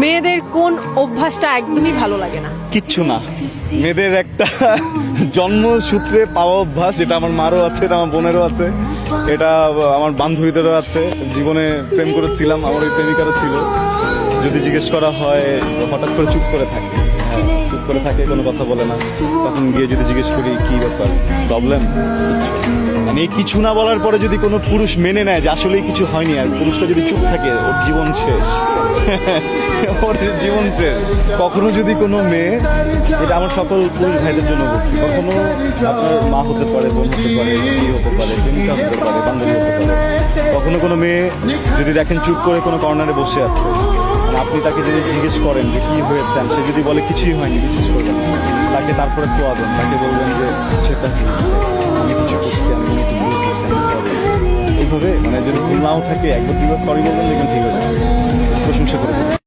মেয়েদের কোন অভ্যাসটা একদমই ভালো লাগে না? কিচ্ছু না, মেয়েদের একটা জন্মসূত্রে পাওয়া অভ্যাস, এটা আমার মারও আছে, এটা আমার বোনেরও আছে, এটা আমার বান্ধবীদেরও আছে। জীবনে প্রেম করেছিলাম, আমার ওই প্রেমিকারও ছিল। যদি জিজ্ঞেস করা হয় হঠাৎ করে চুপ করে থাকে, চুপ করে থাকে, কোনো কথা বলে না। তখন গিয়ে যদি জিজ্ঞেস করি কি ব্যাপার, প্রবলেম, মানে এই কিছু না বলার পরে যদি কোনো পুরুষ মেনে নেয় যে আসলেই কিছু হয়নি, আর পুরুষটা যদি চুপ থাকে, ওর জীবন শেষ। ওর জীবন শেষ। কখনো যদি কোনো মেয়ে, এটা আমার সকল পুরুষ ভাইদের জন্য বলছি, কখনো আপনার মা হতে পারে, বোন হতে পারে, স্ত্রী হতে পারে, প্রেমিকা হতে পারে, বান্ধবী হতে পারে, কখনো কোনো মেয়ে যদি দেখেন চুপ করে কোনো কর্নারে বসে আছে, মানে আপনি তাকে যদি জিজ্ঞেস করেন যে কি হয়েছে, আর সে যদি বলে কিছুই হয়নি, বিশ্বাস করবেন না। তাকে তারপরে খোয়াবেন, তাকে বলবেন যে সেটা হয়েছে, আমি কিছু করছি, আমি একটু ভুল করছি, আমি সরি। এইভাবে মানে যদি ভুল নাও থাকে, একবার দুবার সরি বলবেন, দেখবেন ঠিক হয়ে যাবে। প্রশংসা করে দেবেন।